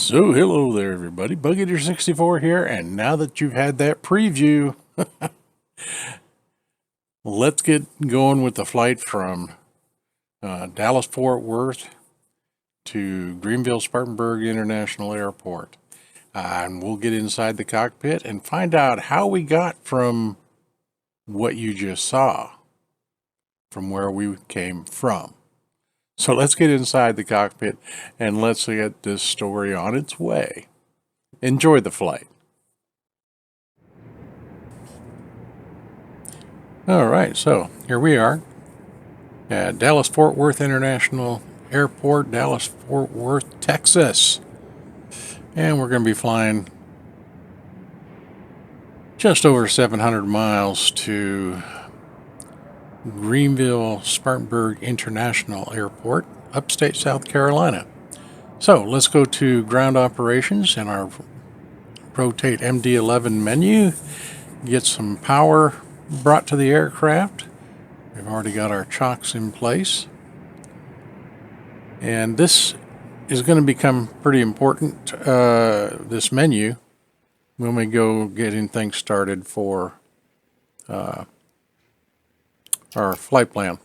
So hello there everybody, Bug64 here, and now that you've had that preview, let's get going with the flight from Dallas-Fort Worth to Greenville-Spartanburg International Airport. And we'll get inside the cockpit and find out how we got from what you just saw, from where we came from. So let's get inside the cockpit and let's get this story on its way. Enjoy the flight. All right, so here we are at Dallas-Fort Worth International Airport, Dallas-Fort Worth, Texas. And we're going to be flying just over 700 miles to Greenville-Spartanburg International Airport, upstate South Carolina. So let's go to ground operations and our rotate MD-11 menu, get some power brought to the aircraft. We've already got our chocks in place. And this is going to become pretty important, this menu, when we go getting things started for our flight plan.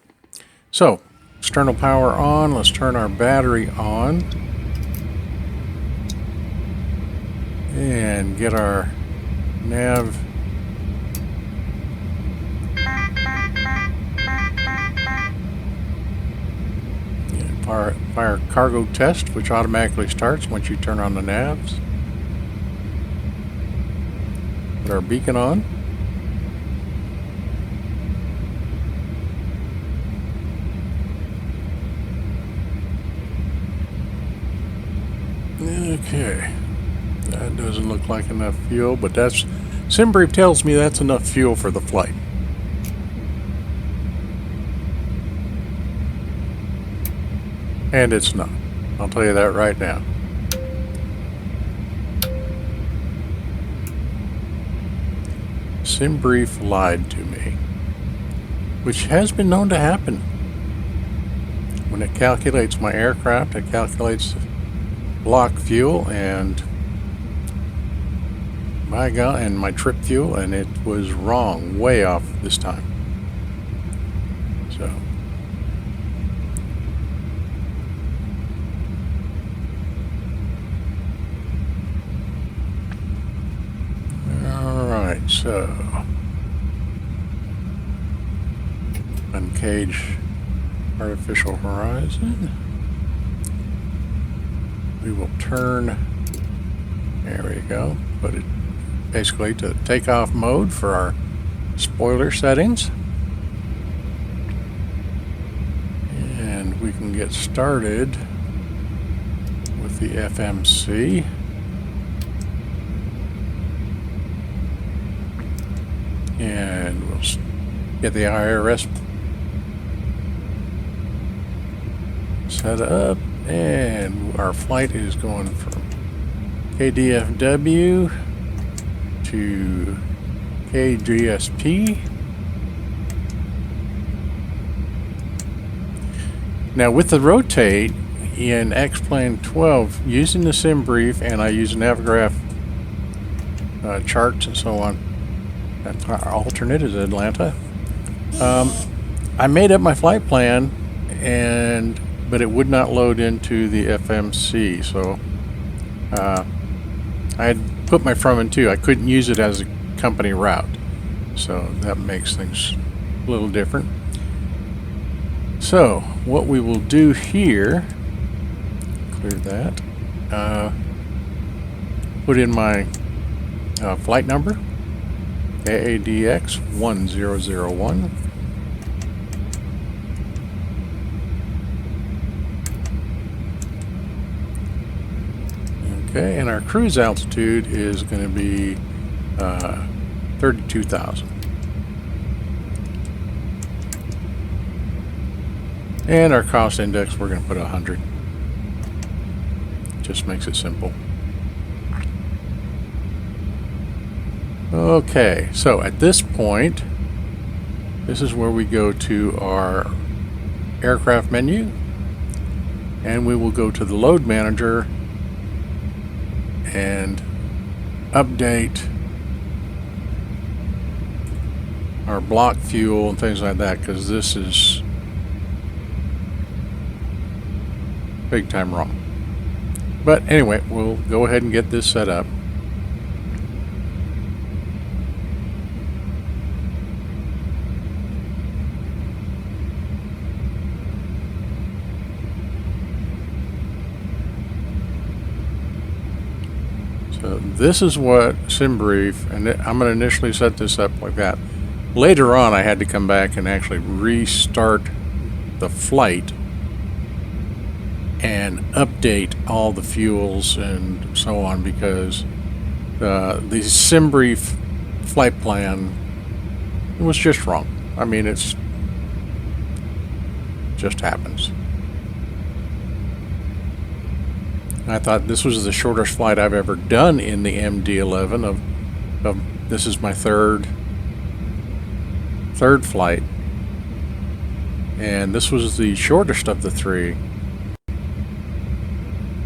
So, external power on. Let's turn our battery on and get our nav and fire cargo test, which automatically starts once you turn on the navs. Put our beacon on. Okay, that doesn't look like enough fuel, but that's SimBrief tells me that's enough fuel for the flight. And it's not. I'll tell you that right now. SimBrief lied to me, which has been known to happen. When it calculates my aircraft, it calculates block fuel and my God, and my trip fuel, and it was wrong, way off this time. So all right, so uncage artificial horizon. We will turn, there we go, put it basically to takeoff mode for our spoiler settings. And we can get started with the FMC. And we'll get the IRS set up. And our flight is going from KDFW to KGSP. Now with the rotate in XPlane-12, using the SimBrief, and I use Navigraph charts and so on, that's our alternate is Atlanta. I made up my flight plan, but it would not load into the FMC, so I had put my from and to. I couldn't use it as a company route, so that makes things a little different. So what we will do here, clear that, put in my flight number, AADX 1001. Okay, and our cruise altitude is going to be 32,000. And our cost index, we're going to put 100. Just makes it simple. Okay, so at this point, this is where we go to our aircraft menu, and we will go to the load manager and update our block fuel and things like that, because this is big time wrong. But anyway, we'll go ahead and get this set up. So this is what SimBrief, and I'm going to initially set this up like that. Later on, I had to come back and actually restart the flight and update all the fuels and so on, because the SimBrief flight plan was just wrong. I mean, it's just happens. I thought this was the shortest flight I've ever done in the MD-11. This is my third flight, and this was the shortest of the three.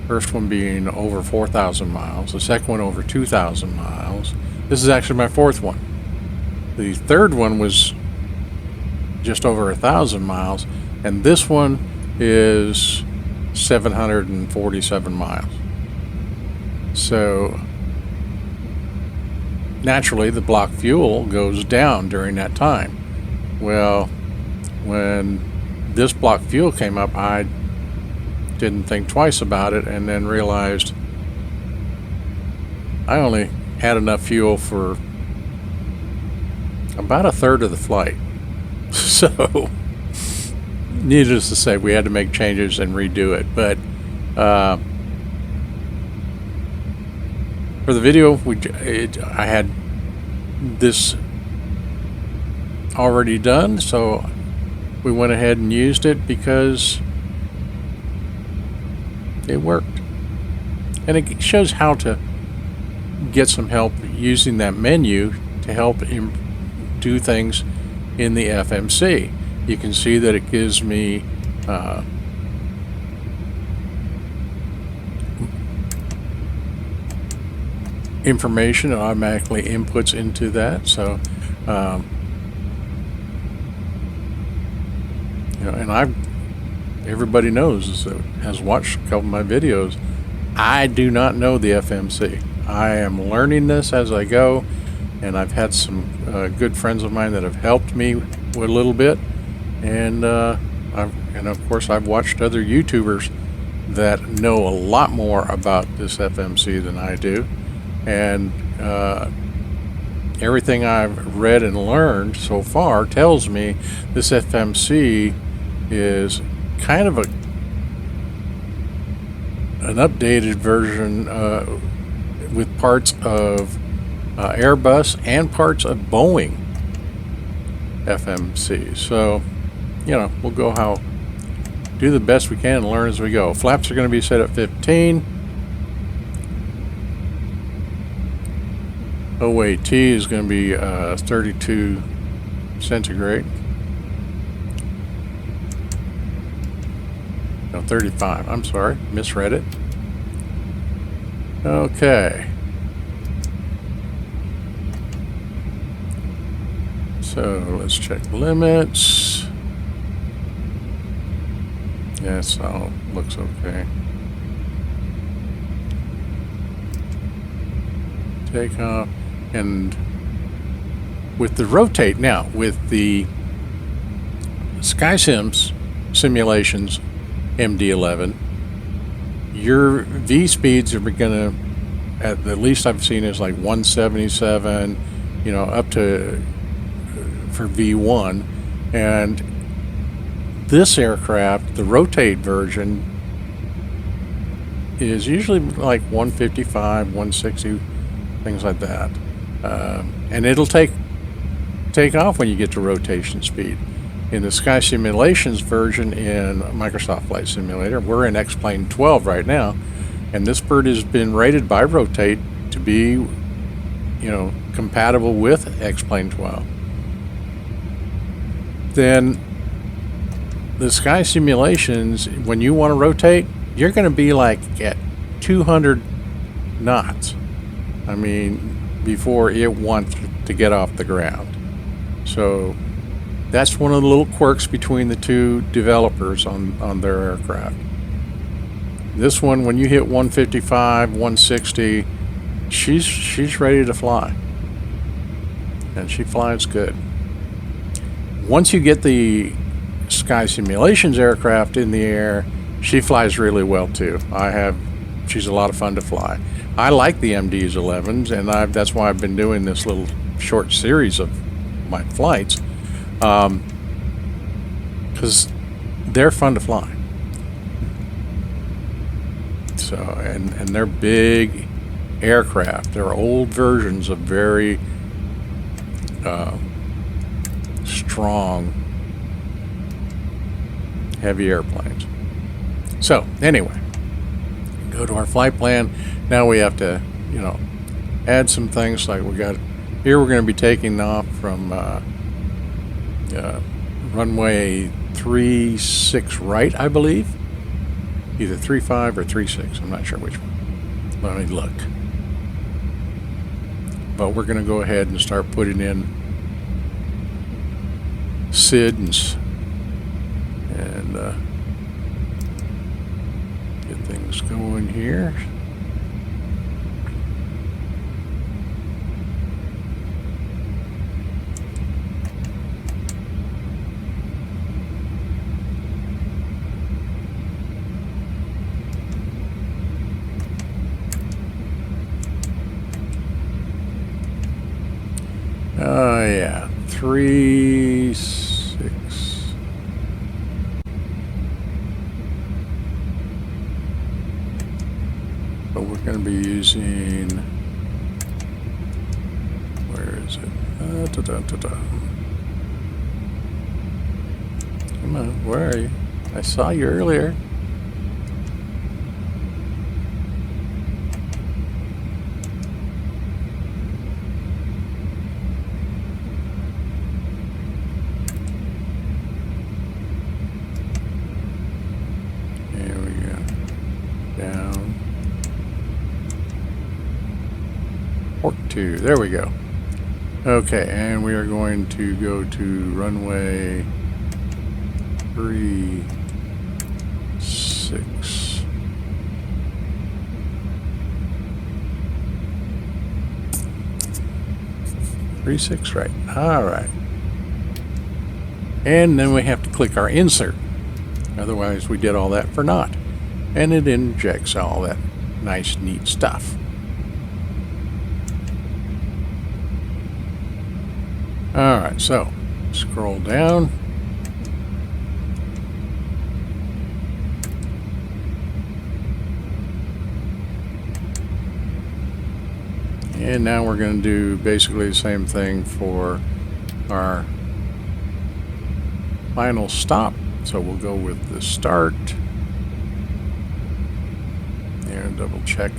First one being over 4,000 miles, the second one over 2,000 miles. This is actually my fourth one. The third one was just over 1,000 miles, and this one is 747 miles. So naturally the block fuel goes down during that time. Well, when this block fuel came up, I didn't think twice about it, and then realized I only had enough fuel for about a third of the flight. So needless to say, we had to make changes and redo it. But for the video, I had this already done, so we went ahead and used it because it worked. And it shows how to get some help using that menu to help do things in the FMC. You can see that it gives me information. It automatically inputs into that. So you know, and everybody knows that has watched a couple of my videos, I do not know the FMC. I am learning this as I go, and I've had some good friends of mine that have helped me with a little bit. And of course I've watched other YouTubers that know a lot more about this FMC than I do, and everything I've read and learned so far tells me this FMC is kind of an updated version with parts of Airbus and parts of Boeing FMC. So you know, we'll do the best we can and learn as we go. Flaps are going to be set at 15. OAT is going to be 32 centigrade. No, 35. I'm sorry, misread it. Okay. So let's check limits. Yes, all looks okay. Takeoff. And with the rotate now, with the SkySims simulations MD-11, your V speeds are going to, at the least I've seen, is like 177, you know, up to for V1. And this aircraft, the rotate version, is usually like 155, 160, things like that. And it'll take off when you get to rotation speed. In the Sky Simulations version in Microsoft Flight Simulator, we're in XPlane-12 right now, and this bird has been rated by Rotate to be, you know, compatible with XPlane-12. Then the Sky Simulations, when you want to rotate, you're going to be like at 200 knots. I mean, before it wants to get off the ground. So that's one of the little quirks between the two developers on their aircraft. This one, when you hit 155, 160, she's ready to fly. And she flies good. Once you get the Sky Simulations aircraft in the air, she flies really well too. She's a lot of fun to fly. I like the MD-11s, and that's why I've been doing this little short series of my flights, because they're fun to fly. So, and they're big aircraft. They're old versions of very strong, heavy airplanes. So, anyway, go to our flight plan. Now we have to, add some things like we're going to be taking off from runway 36 right, I believe. Either 35 or 36. I'm not sure which one. Let me look. But we're going to go ahead and start putting in SID and get things going here. Oh yeah, 36. But we're going to be using, where is it? Come on, where are you? I saw you earlier. There we go. Okay, and we are going to go to runway 36. Right. All right. And then we have to click our insert. Otherwise, we did all that for naught. And it injects all that nice, neat stuff. All right, so scroll down. And now we're going to do basically the same thing for our final stop. So we'll go with the start. And double check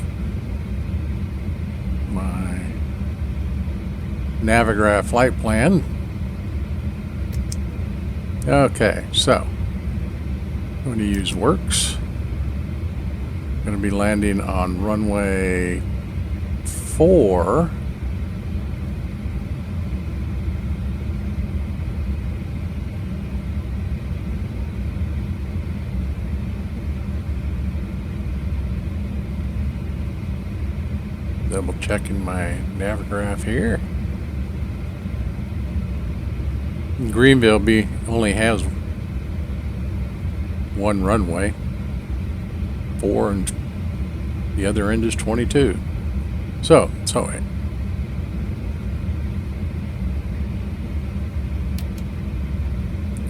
my Navigraph flight plan. Okay, so I'm going to use Works. I'm going to be landing on runway 4. Double checking my Navigraph here. Greenville only has one runway, 4, and the other end is 22. So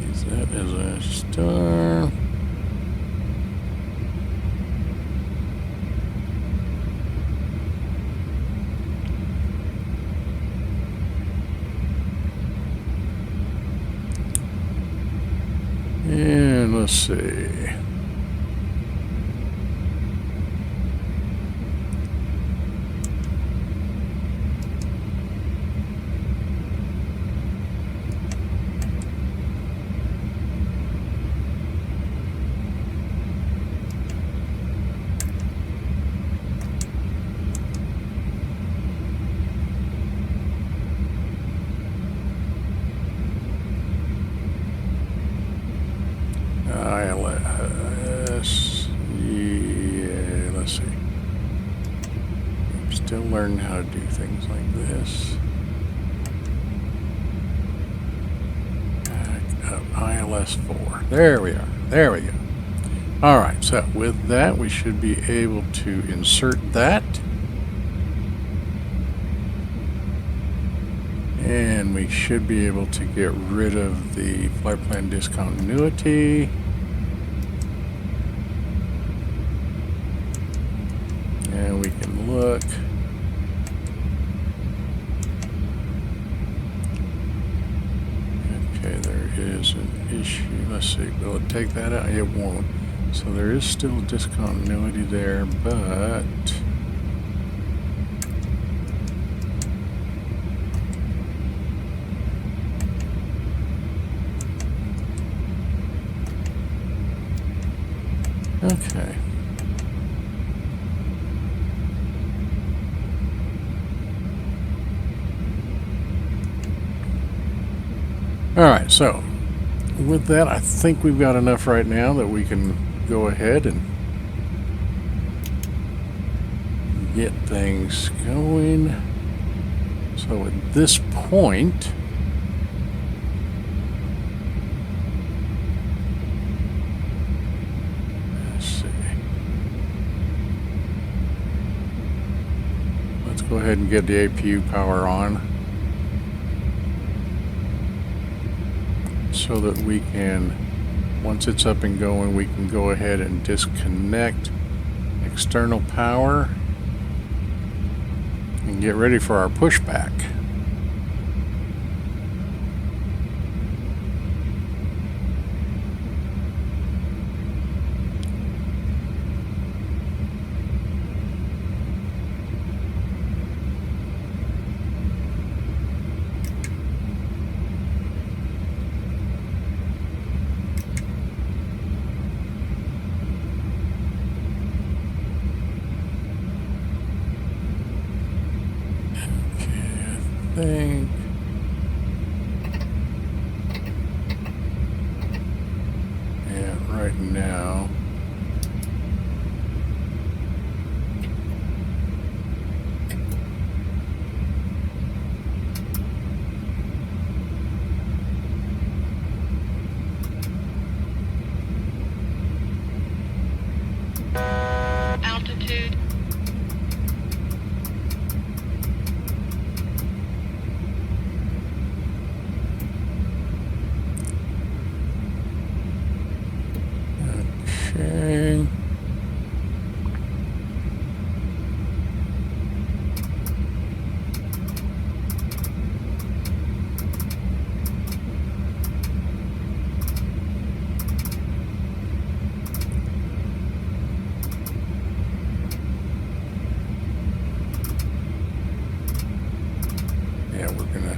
use that as a star. And let's see. learn how to do things like this. Back up, ILS 4. There we are. There we go. All right, so with that, we should be able to insert that. And we should be able to get rid of the flight plan discontinuity. And we can look. Okay, there is an issue. Let's see, will it take that out? It won't. So there is still discontinuity there, but okay. All right, so with that, I think we've got enough right now that we can go ahead and get things going. So at this point, let's see. Let's go ahead and get the APU power on so that we can, once it's up and going, we can go ahead and disconnect external power and get ready for our pushback. Think. Yeah, right now. Altitude. Okay. Yeah, we're gonna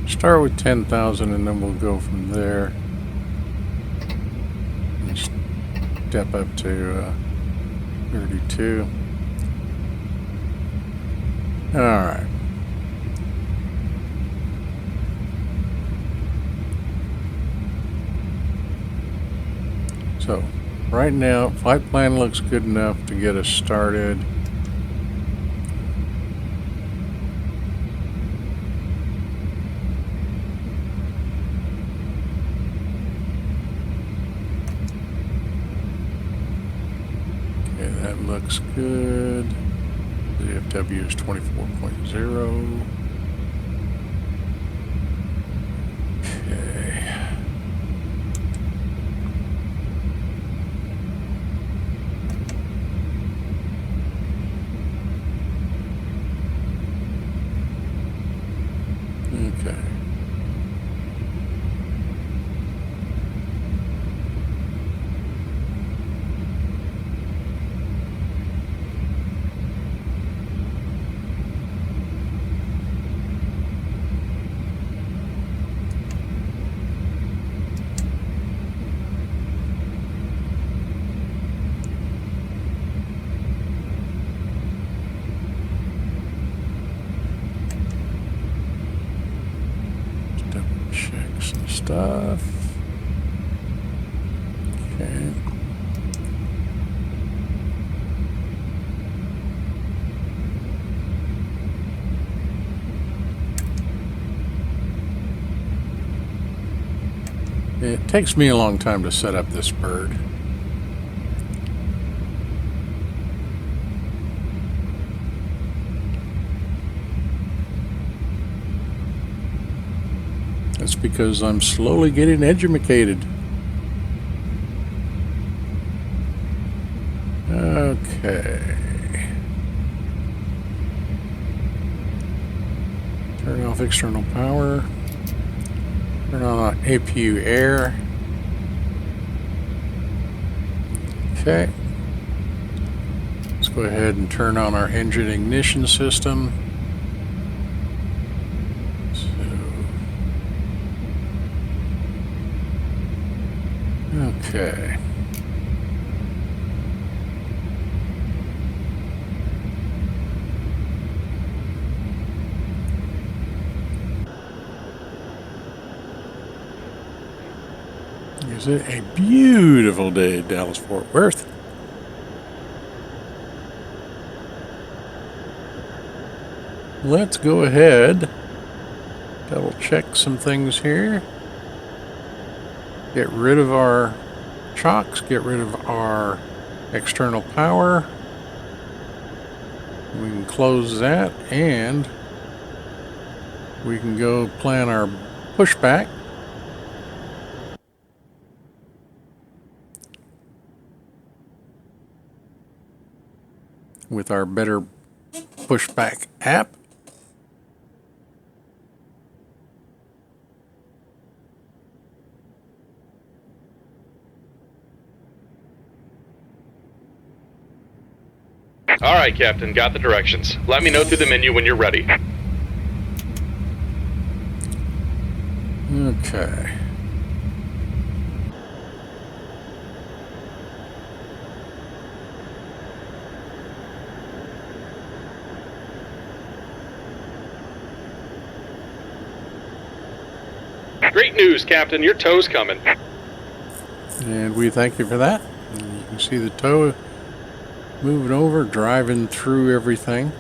start with 10,000 and then we'll go from there and step up to 32. All right. So right now, flight plan looks good enough to get us started. Okay, that looks good. KDFW is 24.0. Okay. Okay. Check some stuff. Okay. It takes me a long time to set up this bird. That's because I'm slowly getting educated. Okay. Turn off external power. Turn on APU air. Okay. Let's go ahead and turn on our engine ignition system. Okay. Is it a beautiful day at Dallas-Fort Worth? Let's go ahead, double check some things here. Get rid of our chocks, get rid of our external power. We can close that and we can go plan our pushback. With our better pushback app. All right, Captain, got the directions. Let me know through the menu when you're ready. Okay. Great news, Captain. Your tow's coming. And we thank you for that. And you can see the tow moving over, driving through everything.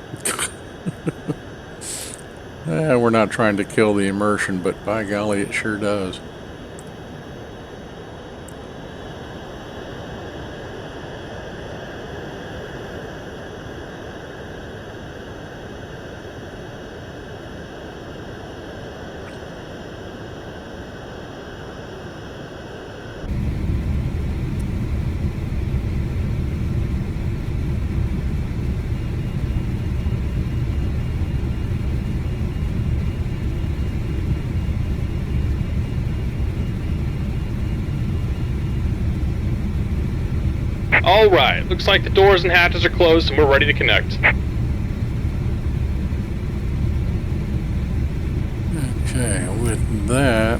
We're not trying to kill the immersion, but by golly, it sure does. All right, looks like the doors and hatches are closed and we're ready to connect. Okay, with that,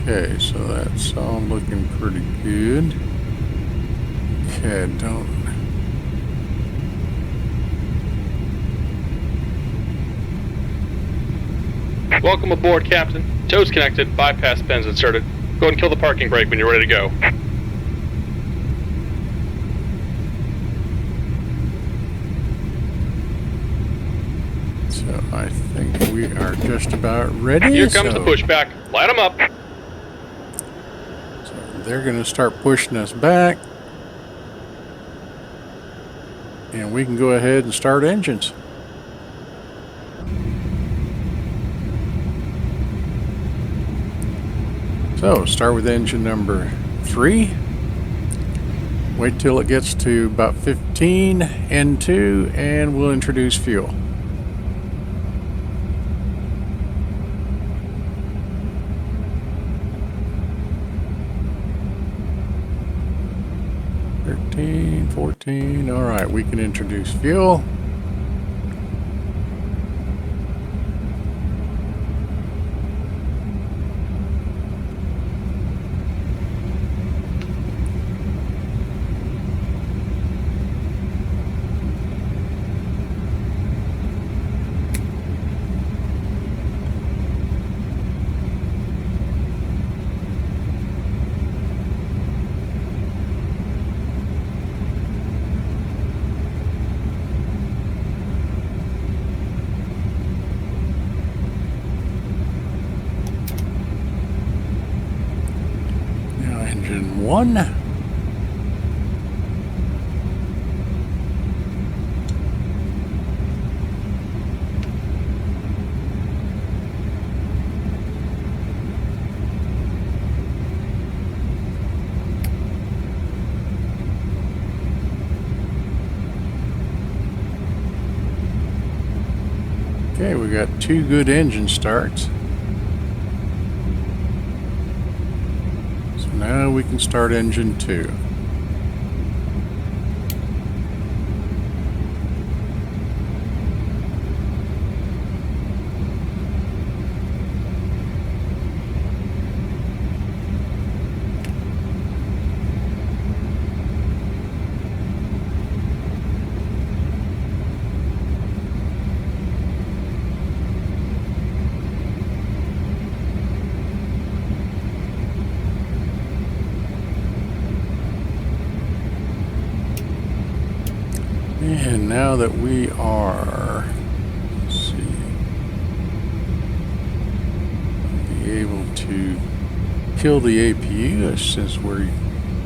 okay, so that's all looking pretty good. Okay, don't. Welcome aboard, Captain. Tow's connected, bypass pins inserted. Go ahead and kill the parking brake when you're ready to go. So I think we are just about ready. Here comes the pushback. Light them up. So they're going to start pushing us back. And we can go ahead and start engines. So start with engine number 3. Wait till it gets to about 15, N2, and we'll introduce fuel. $13, $14, all right, we can introduce fuel. Engine 1. Okay, we got 2 good engine starts. So now we can start engine 2. And now that we are, let's see, be able to kill the APU since we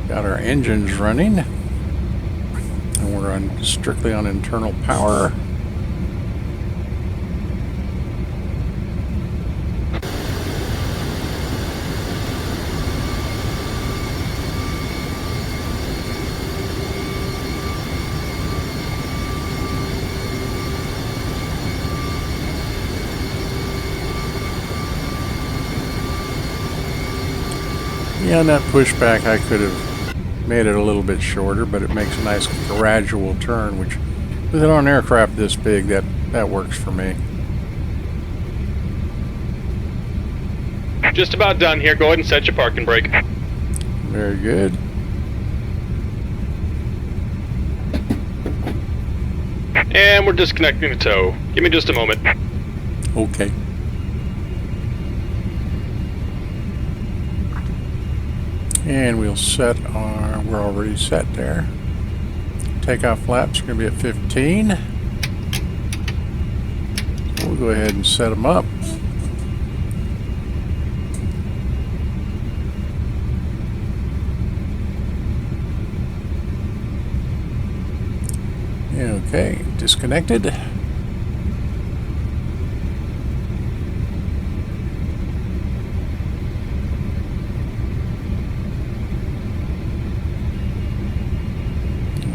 got our engines running and we're on strictly on internal power. Yeah, on that pushback I could have made it a little bit shorter, but it makes a nice gradual turn, which with an aircraft this big, that works for me. Just about done here. Go ahead and set your parking brake. Very good. And we're disconnecting the tow. Give me just a moment. Okay. And we'll set our, we're already set there. Takeoff flaps are going to be at 15. So we'll go ahead and set them up. Okay, disconnected.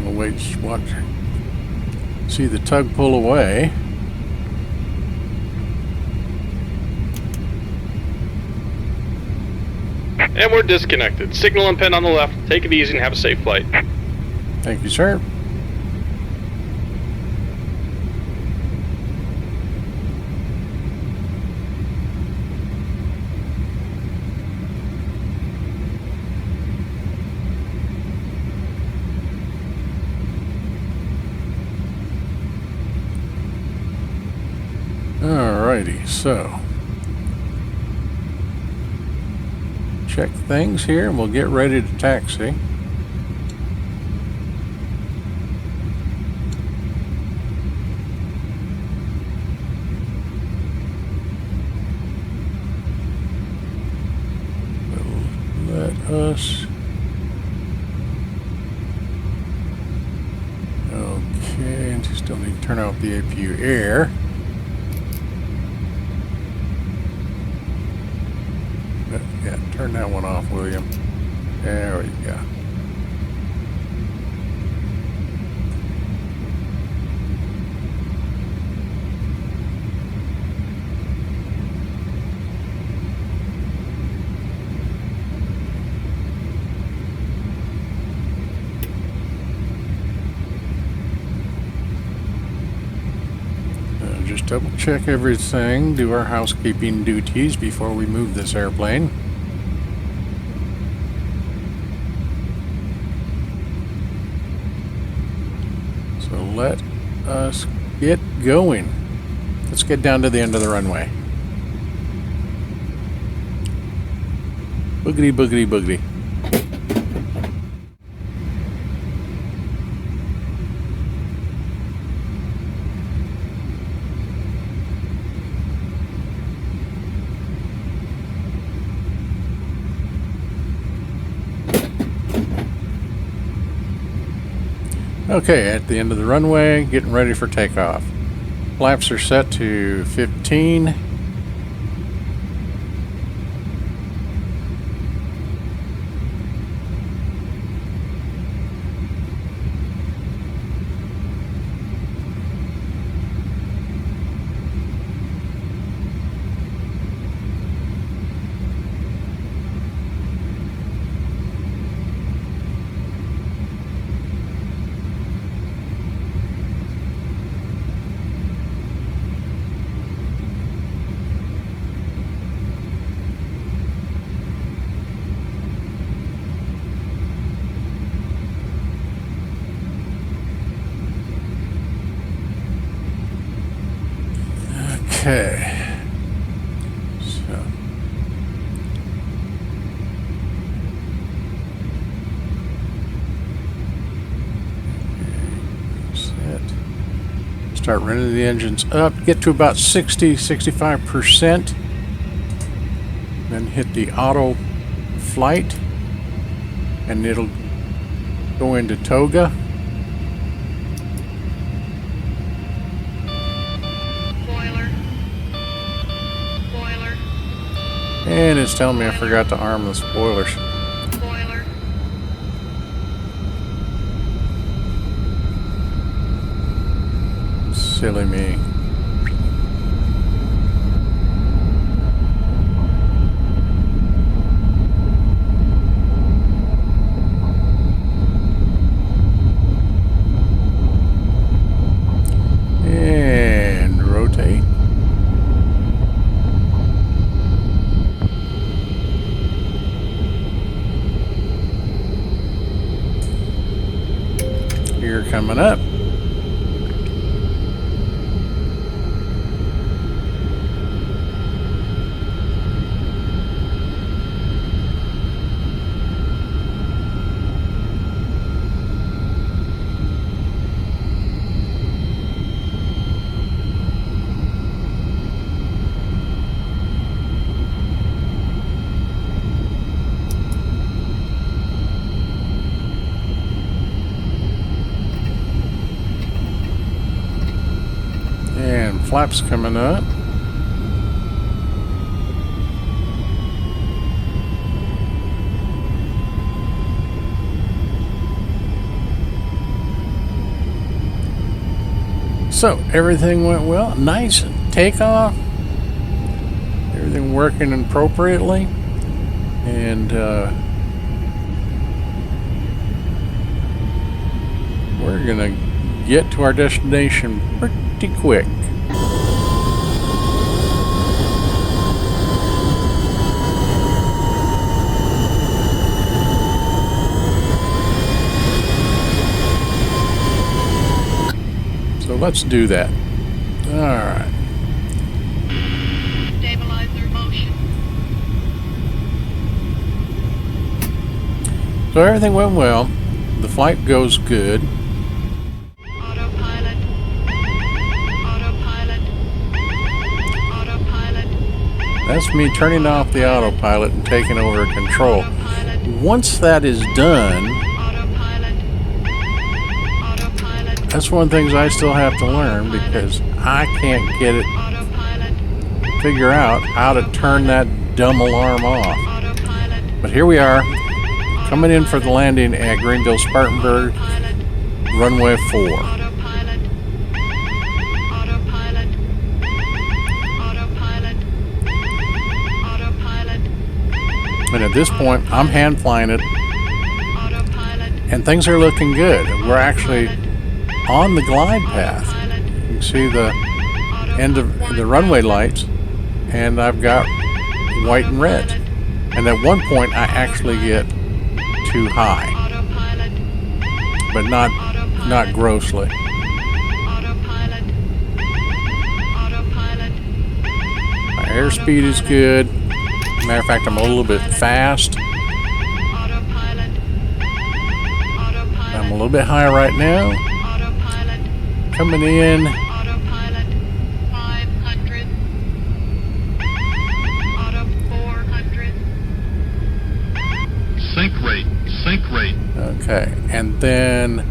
We'll wait, watch, see the tug pull away. And we're disconnected. Signal and pin on the left. Take it easy and have a safe flight. Thank you, sir. Alrighty, so check things here and we'll get ready to taxi. Let us, okay, and still need to turn out the APU air. Yeah, turn that one off, William. There we go. Just double check everything, do our housekeeping duties before we move this airplane. So let us get going. Let's get down to the end of the runway. Boogity, boogity, boogity. Okay, at the end of the runway, getting ready for takeoff. Flaps are set to 15. Okay. So. Set. Start running the engines up, get to about 60-65%. Then hit the auto flight and it'll go into toga. And it's telling me I forgot to arm the spoilers. Boiler. Silly me. And rotate. Here coming up. And flaps coming up. So everything went well. Nice takeoff. Everything working appropriately. And we're gonna get to our destination pretty quick. So let's do that. All right. Stabilizer motion. So everything went well. The flight goes good. Autopilot. Autopilot. Autopilot. That's me turning off the autopilot and taking over control. Autopilot. Once that is done, Autopilot. Autopilot. that's one of the things I still have to learn because I can't get it, Autopilot. figure out how to turn that dumb alarm off. Autopilot. But here we are, coming in for the landing at Greenville-Spartanburg, Autopilot. runway 4. Autopilot. Autopilot. Autopilot. Autopilot. And at this point, I'm hand flying it, Autopilot. and things are looking good. We're actually on the glide path. You can see the end of the runway lights, and I've got white and red. And at one point, I actually get too high, Autopilot. but not grossly. Autopilot. Autopilot. My airspeed is good. Matter of fact, I'm a little bit fast. Autopilot. Autopilot. I'm a little bit high right now. Autopilot. Coming in. Autopilot. 500. Auto 400. Sync rate. Okay, and then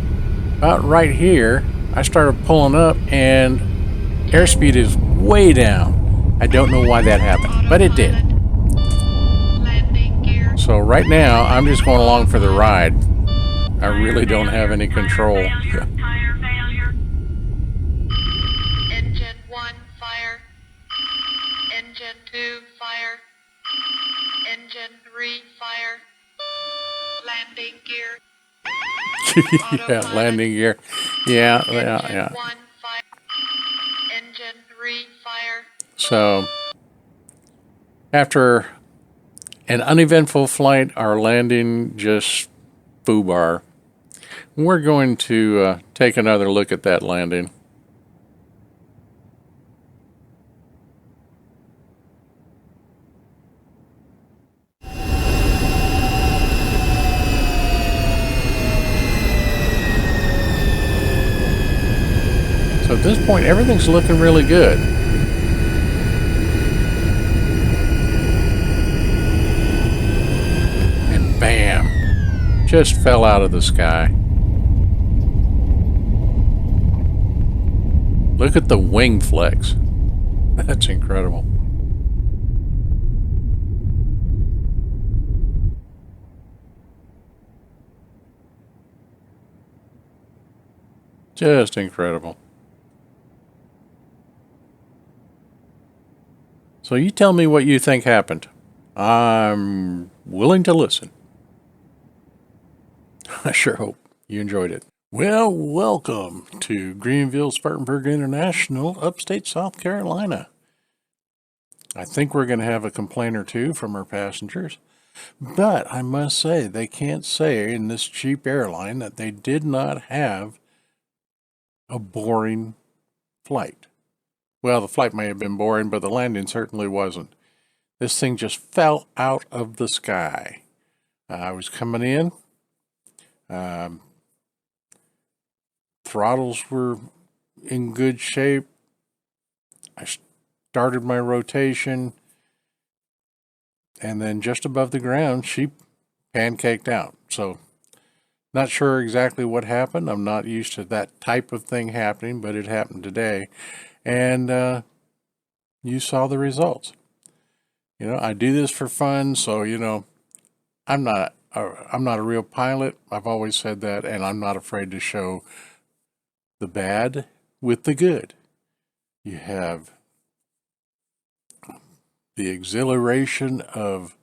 about right here, I started pulling up and airspeed is way down. I don't know why that happened, but it did. Landing gear. So right now, I'm just going along for the ride. I really don't have any control. Tire failure. Engine 1 fire. Engine 2 fire. Engine 3 fire. Landing gear. Yeah, landing gear. Yeah. Engine 1 fire. Engine 3 fire. So after an uneventful flight, our landing just foobar. We're going to take another look at that landing. So at this point, everything's looking really good. And bam, just fell out of the sky. Look at the wing flex. That's incredible. Just incredible. So you tell me what you think happened. I'm willing to listen. I sure hope you enjoyed it. Well, welcome to Greenville Spartanburg International, upstate South Carolina. I think we're going to have a complaint or two from our passengers, but I must say they can't say in this cheap airline that they did not have a boring flight. Well, the flight may have been boring, but the landing certainly wasn't. This thing just fell out of the sky. I was coming in. Throttles were in good shape. I started my rotation. And then just above the ground, she pancaked out. So, not sure exactly what happened. I'm not used to that type of thing happening, but it happened today. And you saw the results. You know, I do this for fun, so you know, I'm not a real pilot. I've always said that, and I'm not afraid to show the bad with the good. You have the exhilaration of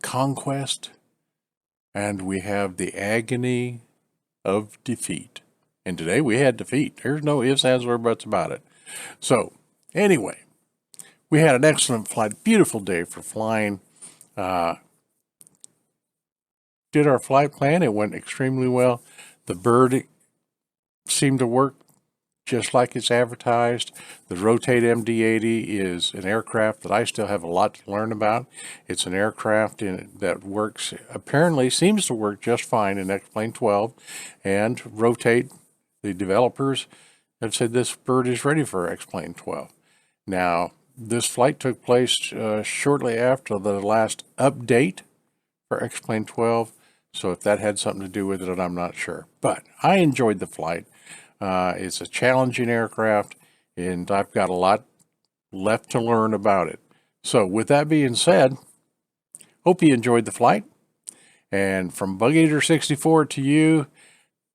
conquest, and we have the agony of defeat. And today we had defeat. There's no ifs, ands, or buts about it. So, anyway, we had an excellent flight. Beautiful day for flying. Did our flight plan. It went extremely well. The bird seemed to work just like it's advertised. The Rotate MD-80 is an aircraft that I still have a lot to learn about. It's an aircraft that works, apparently seems to work just fine in XPlane-12, and Rotate, the developers, have said this bird is ready for XPlane-12. Now, this flight took place shortly after the last update for XPlane-12, so if that had something to do with it, I'm not sure. But I enjoyed the flight. It's a challenging aircraft, and I've got a lot left to learn about it. So with that being said, hope you enjoyed the flight. And from Bug Eater 64 to you,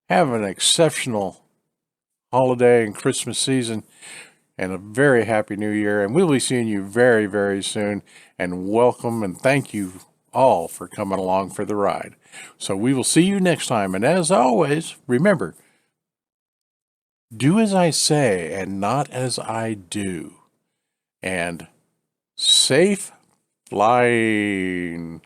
have an exceptional holiday and Christmas season, and a very happy new year. And we'll be seeing you very, very soon. And welcome and thank you all for coming along for the ride. So we will see you next time. And as always, remember, do as I say and not as I do. And safe flying.